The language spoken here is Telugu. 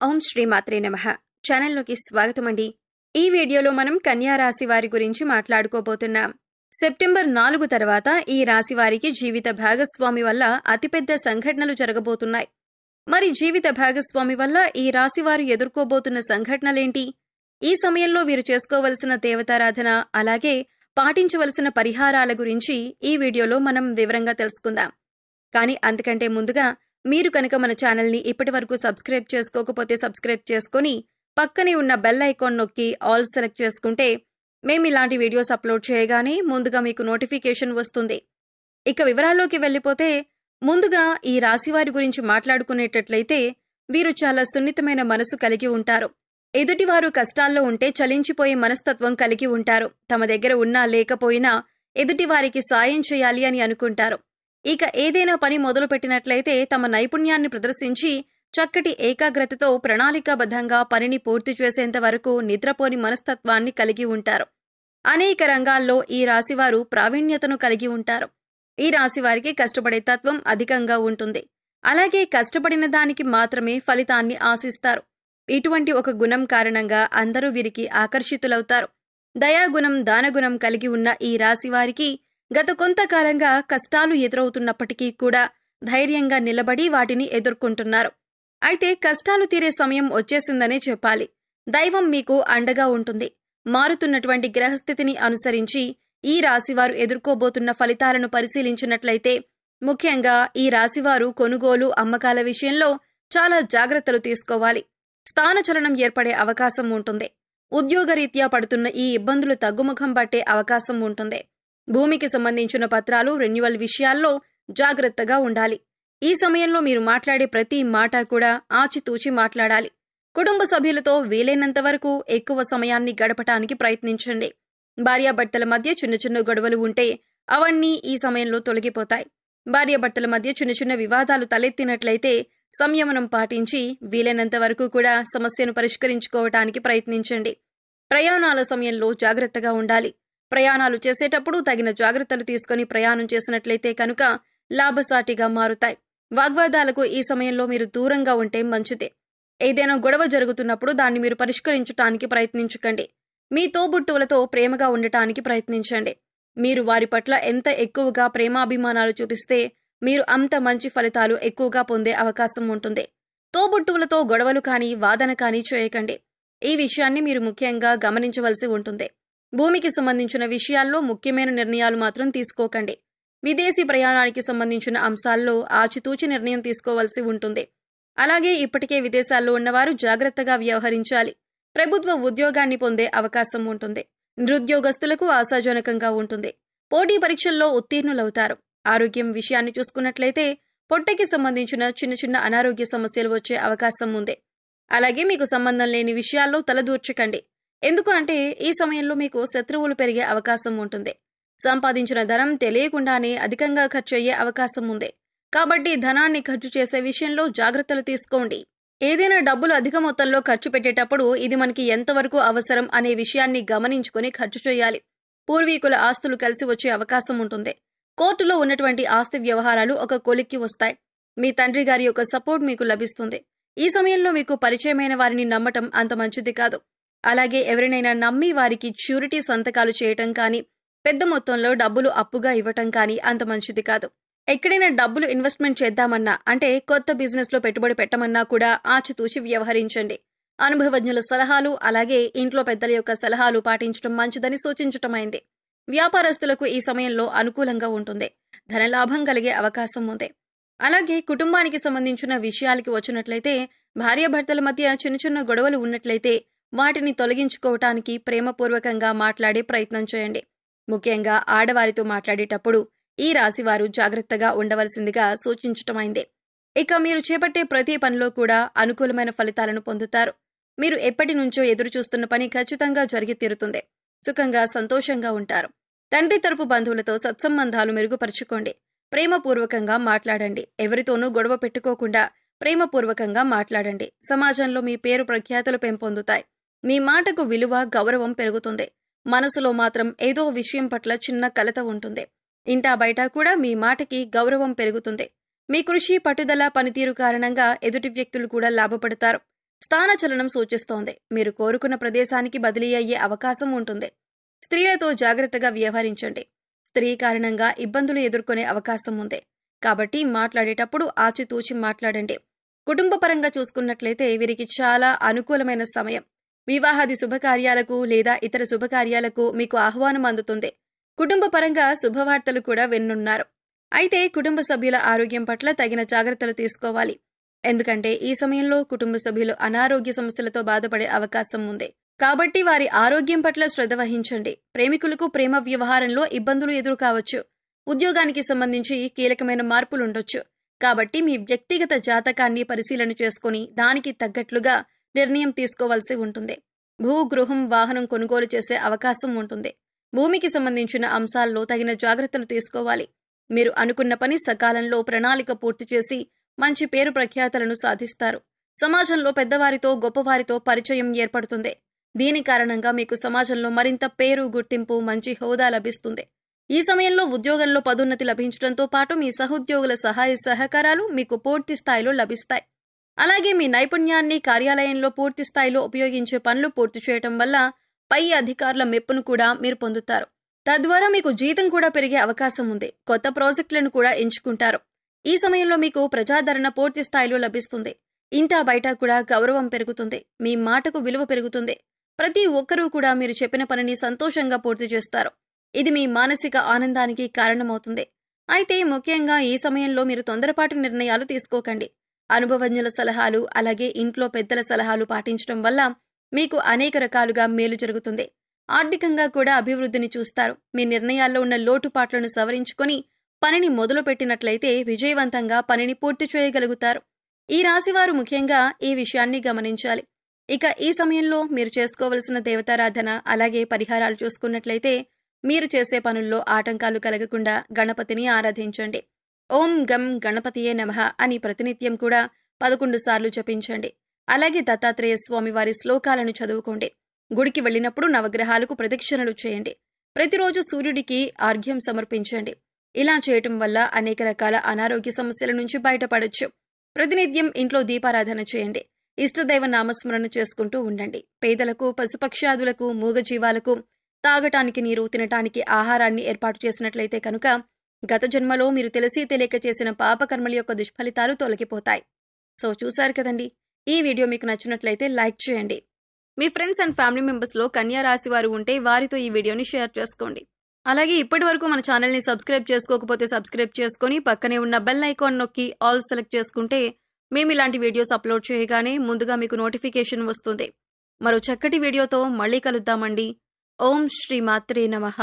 ఓం శ్రీమాత్రే నమః. ఛానల్లోకి స్వాగతమండి. ఈ వీడియోలో మనం కన్యా రాశి వారి గురించి మాట్లాడుకోబోతున్నాం. సెప్టెంబర్ 4 తర్వాత ఈ రాశి వారికి జీవిత భాగస్వామి వల్ల అతిపెద్ద సంఘటనలు జరగబోతున్నాయి. మరి జీవిత భాగస్వామి వల్ల ఈ రాశి వారు ఎదుర్కోబోతున్న సంఘటనలేంటి? ఈ సమయంలో వీరు చేసుకోవలసిన దేవతారాధన, అలాగే పాటించవలసిన పరిహారాల గురించి ఈ వీడియోలో మనం వివరంగా తెలుసుకుందాం. కానీ అంతకంటే ముందుగా మీరు కనుక మన ఛానల్ని ఇప్పటివరకు సబ్స్క్రైబ్ చేసుకోకపోతే సబ్స్క్రైబ్ చేసుకొని పక్కనే ఉన్న బెల్ ఐకాన్ నొక్కి ఆల్ సెలెక్ట్ చేసుకుంటే మేము ఇలాంటి వీడియోస్ అప్లోడ్ చేయగానే ముందుగా మీకు నోటిఫికేషన్ వస్తుంది. ఇక వివరాల్లోకి వెళ్ళిపోతే ముందుగా ఈ రాశివారి గురించి మాట్లాడుకునేటట్లయితే వీరు చాలా సున్నితమైన మనసు కలిగి ఉంటారు. ఎదుటివారు కష్టాల్లో ఉంటే చలించిపోయే మనస్తత్వం కలిగి ఉంటారు. తమ దగ్గర ఉన్నా లేకపోయినా ఎదుటివారికి సాయం చేయాలి అని అనుకుంటారు. ఇక ఏదైనా పని మొదలుపెట్టినట్లయితే తమ నైపుణ్యాన్ని ప్రదర్శించి చక్కటి ఏకాగ్రతతో ప్రణాళికాబద్ధంగా పనిని పూర్తి చేసేంత వరకు నిద్రపోని మనస్తత్వాన్ని కలిగి ఉంటారు. అనేక రంగాల్లో ఈ రాశివారు ప్రావీణ్యతను కలిగి ఉంటారు. ఈ రాశివారికి కష్టపడే తత్వం అధికంగా ఉంటుంది. అలాగే కష్టపడిన దానికి మాత్రమే ఫలితాన్ని ఆశిస్తారు. ఇటువంటి ఒక గుణం కారణంగా అందరూ వీరికి ఆకర్షితులవుతారు. దయాగుణం, దానగుణం కలిగి ఉన్న ఈ రాశివారికి గత కొంతకాలంగా కష్టాలు ఎదురవుతున్నప్పటికీ కూడా ధైర్యంగా నిలబడి వాటిని ఎదుర్కొంటున్నారు. అయితే కష్టాలు తీరే సమయం వచ్చేసిందనే చెప్పాలి. దైవం మీకు అండగా ఉంటుంది. మారుతున్నటువంటి గ్రహస్థితిని అనుసరించి ఈ రాశివారు ఎదుర్కోబోతున్న ఫలితాలను పరిశీలించినట్లయితే ముఖ్యంగా ఈ రాశివారు కొనుగోలు, అమ్మకాల విషయంలో చాలా జాగ్రత్తలు తీసుకోవాలి. స్థానచలనం ఏర్పడే అవకాశం ఉంటుంది. ఉద్యోగరీత్యా పడుతున్న ఈ ఇబ్బందులు తగ్గుముఖం పట్టే అవకాశం ఉంటుంది. భూమికి సంబంధించిన పత్రాలు, రెన్యువల్ విషయాల్లో జాగ్రత్తగా ఉండాలి. ఈ సమయంలో మీరు మాట్లాడే ప్రతి మాట కూడా ఆచితూచి మాట్లాడాలి. కుటుంబ సభ్యులతో వీలైనంత వరకు ఎక్కువ సమయాన్ని గడపటానికి ప్రయత్నించండి. భార్యాభర్తల మధ్య చిన్న చిన్న గొడవలు ఉంటే అవన్నీ ఈ సమయంలో తొలగిపోతాయి. భార్యాభర్తల మధ్య చిన్న చిన్న వివాదాలు తలెత్తినట్లయితే సంయమనం పాటించి వీలైనంత వరకు కూడా సమస్యను పరిష్కరించుకోవటానికి ప్రయత్నించండి. ప్రయాణాల సమయంలో జాగ్రత్తగా ఉండాలి. ప్రయాణాలు చేసేటప్పుడు తగిన జాగ్రత్తలు తీసుకుని ప్రయాణం చేసినట్లయితే కనుక లాభసాటిగా మారుతాయి. వాగ్వాదాలకు ఈ సమయంలో మీరు దూరంగా ఉంటే మంచిదే. ఏదైనా గొడవ జరుగుతున్నప్పుడు దాన్ని మీరు పరిష్కరించటానికి ప్రయత్నించకండి. మీ తోబుట్టువులతో ప్రేమగా ఉండటానికి ప్రయత్నించండి. మీరు వారి పట్ల ఎంత ఎక్కువగా ప్రేమాభిమానాలు చూపిస్తే మీరు అంత మంచి ఫలితాలు ఎక్కువగా పొందే అవకాశం ఉంటుంది. తోబుట్టువులతో గొడవలు కానీ, వాదన కానీ చేయకండి. ఈ విషయాన్ని మీరు ముఖ్యంగా గమనించవలసి ఉంటుంది. భూమికి సంబంధించిన విషయాల్లో ముఖ్యమైన నిర్ణయాలు మాత్రం తీసుకోకండి. విదేశీ ప్రయాణానికి సంబంధించిన అంశాల్లో ఆచితూచి నిర్ణయం తీసుకోవాల్సి ఉంటుంది. అలాగే ఇప్పటికే విదేశాల్లో ఉన్నవారు జాగ్రత్తగా వ్యవహరించాలి. ప్రభుత్వ ఉద్యోగాన్ని పొందే అవకాశం ఉంటుంది. నిరుద్యోగస్తులకు ఆశాజనకంగా ఉంటుంది. పోటీ పరీక్షల్లో ఉత్తీర్ణులవుతారు. ఆరోగ్యం విషయాన్ని చూసుకున్నట్లయితే పొట్టకి సంబంధించిన చిన్న చిన్న అనారోగ్య సమస్యలు వచ్చే అవకాశం ఉంది. అలాగే మీకు సంబంధం లేని విషయాల్లో తలదూర్చకండి. ఎందుకు అంటే ఈ సమయంలో మీకు శత్రువులు పెరిగే అవకాశం ఉంటుంది. సంపాదించిన ధనం తెలియకుండానే అధికంగా ఖర్చు అయ్యే అవకాశం ఉంది. కాబట్టి ధనాన్ని ఖర్చు చేసే విషయంలో జాగ్రత్తలు తీసుకోండి. ఏదైనా డబ్బులు అధిక మొత్తంలో ఖర్చు పెట్టేటప్పుడు ఇది మనకి ఎంతవరకు అవసరం అనే విషయాన్ని గమనించుకుని ఖర్చు చేయాలి. పూర్వీకుల ఆస్తులు కలిసి వచ్చే అవకాశం ఉంటుంది. కోర్టులో ఉన్నటువంటి ఆస్తి వ్యవహారాలు ఒక కొలిక్కి వస్తాయి. మీ తండ్రి గారి యొక్క సపోర్ట్ మీకు లభిస్తుంది. ఈ సమయంలో మీకు పరిచయమైన వారిని నమ్మటం అంత మంచిది కాదు. అలాగే ఎవరినైనా నమ్మి వారికి ష్యూరిటీ సంతకాలు చేయటం కానీ, పెద్ద మొత్తంలో డబ్బులు అప్పుగా ఇవ్వటం కానీ అంత మంచిది కాదు. ఎక్కడైనా డబ్బులు ఇన్వెస్ట్మెంట్ చేద్దామన్నా, అంటే కొత్త బిజినెస్ లో పెట్టుబడి పెట్టమన్నా కూడా ఆచితూచి వ్యవహరించండి. అనుభవజ్ఞుల సలహాలు, అలాగే ఇంట్లో పెద్దల యొక్క సలహాలు పాటించడం మంచిదని సూచించటమైంది. వ్యాపారస్తులకు ఈ సమయంలో అనుకూలంగా ఉంటుంది. ధనలాభం కలిగే అవకాశం ఉంది. అలాగే కుటుంబానికి సంబంధించిన విషయాలకి వచ్చినట్లయితే భార్యాభర్తల మధ్య చిన్న చిన్న గొడవలు ఉన్నట్లయితే వాటిని తొలగించుకోవటానికి ప్రేమపూర్వకంగా మాట్లాడే ప్రయత్నం చేయండి. ముఖ్యంగా ఆడవారితో మాట్లాడేటప్పుడు ఈ రాశివారు జాగ్రత్తగా ఉండవలసిందిగా సూచించటమైంది. ఇక మీరు చేపట్టే ప్రతి పనిలో కూడా అనుకూలమైన ఫలితాలను పొందుతారు. మీరు ఎప్పటి నుంచో ఎదురు చూస్తున్న పని ఖచ్చితంగా జరిగి తీరుతుంది. సుఖంగా, సంతోషంగా ఉంటారు. తండ్రి తరపు బంధువులతో సత్సంబంధాలు మెరుగుపరుచుకోండి. ప్రేమపూర్వకంగా మాట్లాడండి. ఎవరితోనూ గొడవ పెట్టుకోకుండా ప్రేమపూర్వకంగా మాట్లాడండి. సమాజంలో మీ పేరు ప్రఖ్యాతులు పెంపొందుతాయి. మీ మాటకు విలువ, గౌరవం పెరుగుతుంది. మనసులో మాత్రం ఏదో విషయం పట్ల చిన్న కలత ఉంటుంది. ఇంటా బయట కూడా మీ మాటకి గౌరవం పెరుగుతుంది. మీ కృషి, పట్టుదల, పనితీరు కారణంగా ఎదుటి వ్యక్తులు కూడా లాభపడతారు. స్థానచలనం సూచిస్తోంది. మీరు కోరుకున్న ప్రదేశానికి బదిలీ అయ్యే అవకాశం ఉంటుంది. స్త్రీలతో జాగ్రత్తగా వ్యవహరించండి. స్త్రీ కారణంగా ఇబ్బందులు ఎదుర్కొనే అవకాశం ఉంది. కాబట్టి మాట్లాడేటప్పుడు ఆచితూచి మాట్లాడండి. కుటుంబపరంగా చూసుకున్నట్లయితే వీరికి చాలా అనుకూలమైన సమయం. వివాహాది శుభకార్యాలకు లేదా ఇతర శుభకార్యాలకు మీకు ఆహ్వానం అందుతుంది. కుటుంబపరంగా శుభవార్తలు కూడా వినున్నారు. అయితే కుటుంబ సభ్యుల ఆరోగ్యం పట్ల తగిన జాగ్రత్తలు తీసుకోవాలి. ఎందుకంటే ఈ సమయంలో కుటుంబ సభ్యులు అనారోగ్య సమస్యలతో బాధపడే అవకాశం ఉంది. కాబట్టి వారి ఆరోగ్యం పట్ల శ్రద్ధ వహించండి. ప్రేమికులకు ప్రేమ వ్యవహారంలో ఇబ్బందులు ఎదురుకావచ్చు. ఉద్యోగానికి సంబంధించి కీలకమైన మార్పులుండొచ్చు. కాబట్టి మీ వ్యక్తిగత జాతకాన్ని పరిశీలన చేసుకుని దానికి తగ్గట్లుగా నిర్ణయం తీసుకోవాల్సి ఉంటుంది. గృహం, వాహనం కొనుగోలు చేసే అవకాశం ఉంటుంది. భూమికి సంబంధించిన అంశాల్లో తగిన జాగ్రత్తలు తీసుకోవాలి. మీరు అనుకున్న పని సకాలంలో ప్రణాళిక పూర్తి చేసి మంచి పేరు ప్రఖ్యాతలను సాధిస్తారు. సమాజంలో పెద్దవారితో, గొప్పవారితో పరిచయం ఏర్పడుతుంది. దీని కారణంగా మీకు సమాజంలో మరింత పేరు, గుర్తింపు, మంచి హోదా లభిస్తుంది. ఈ సమయంలో ఉద్యోగంలో పదోన్నతి లభించడంతో పాటు మీ సహోద్యోగుల సహాయ సహకారాలు మీకు పూర్తి స్థాయిలో లభిస్తాయి. అలాగే మీ నైపుణ్యాన్ని కార్యాలయంలో పూర్తి స్థాయిలో ఉపయోగించే పనులు పూర్తి చేయటం వల్ల పై అధికారుల మెప్పును కూడా మీరు పొందుతారు. తద్వారా మీకు జీతం కూడా పెరిగే అవకాశం ఉంది. కొత్త ప్రాజెక్టులను కూడా ఎంచుకుంటారు. ఈ సమయంలో మీకు ప్రజాదరణ పూర్తి స్థాయిలో లభిస్తుంది. ఇంటా బయట కూడా గౌరవం పెరుగుతుంది. మీ మాటకు విలువ పెరుగుతుంది. ప్రతి ఒక్కరూ కూడా మీరు చెప్పిన పనిని సంతోషంగా పూర్తి చేస్తారు. ఇది మీ మానసిక ఆనందానికి కారణమవుతుంది. అయితే ముఖ్యంగా ఈ సమయంలో మీరు తొందరపాటు నిర్ణయాలు తీసుకోకండి. అనుభవజ్ఞుల సలహాలు, అలాగే ఇంట్లో పెద్దల సలహాలు పాటించడం వల్ల మీకు అనేక రకాలుగా మేలు జరుగుతుంది. ఆర్థికంగా కూడా అభివృద్ధిని చూస్తారు. మీ నిర్ణయాల్లో ఉన్న లోటుపాట్లను సవరించుకొని పనిని మొదలుపెట్టినట్లయితే విజయవంతంగా పనిని పూర్తి చేయగలుగుతారు. ఈ రాశివారు ముఖ్యంగా ఈ విషయాన్ని గమనించాలి. ఇక ఈ సమయంలో మీరు చేసుకోవలసిన దేవతారాధన, అలాగే పరిహారాలు చూసుకున్నట్లయితే మీరు చేసే పనుల్లో ఆటంకాలు కలగకుండా గణపతిని ఆరాధించండి. ఓం గం గణపతియే నమః అని ప్రతినిత్యం కూడా 11 సార్లు జపించండి. అలాగే దత్తాత్రేయ స్వామి వారి శ్లోకాలను చదువుకోండి. గుడికి వెళ్లినప్పుడు నవగ్రహాలకు ప్రదక్షిణలు చేయండి. ప్రతిరోజు సూర్యుడికి ఆర్ఘ్యం సమర్పించండి. ఇలా చేయటం వల్ల అనేక రకాల అనారోగ్య సమస్యల నుంచి బయటపడొచ్చు. ప్రతినిత్యం ఇంట్లో దీపారాధన చేయండి. ఇష్టదైవ నామస్మరణ చేసుకుంటూ ఉండండి. పేదలకు, పశుపక్ష్యాదులకు, మూగజీవాలకు తాగటానికి నీరు, తినటానికి ఆహారాన్ని ఏర్పాటు చేసినట్లయితే కనుక గత జన్మలో మీరు తెలిసి తెలియక చేసిన పాపకర్మల యొక్క దుష్ఫలితాలు తొలగిపోతాయి. సో చూశారు కదండి. ఈ వీడియో మీకు నచ్చినట్లయితే లైక్ చేయండి. మీ ఫ్రెండ్స్ అండ్ ఫ్యామిలీ మెంబర్స్లో కన్యా రాశి వారు ఉంటే వారితో ఈ వీడియోని షేర్ చేసుకోండి. అలాగే ఇప్పటి వరకు మన ఛానల్ని సబ్స్క్రైబ్ చేసుకోకపోతే సబ్స్క్రైబ్ చేసుకొని పక్కనే ఉన్న బెల్ ఐకాన్ నొక్కి ఆల్ సెలెక్ట్ చేసుకుంటే మేము ఇలాంటి వీడియోస్ అప్లోడ్ చేయగానే ముందుగా మీకు నోటిఫికేషన్ వస్తుంది. మరో చక్కటి వీడియోతో మళ్ళీ కలుద్దామండి. ఓం శ్రీ మాత్రే నమః.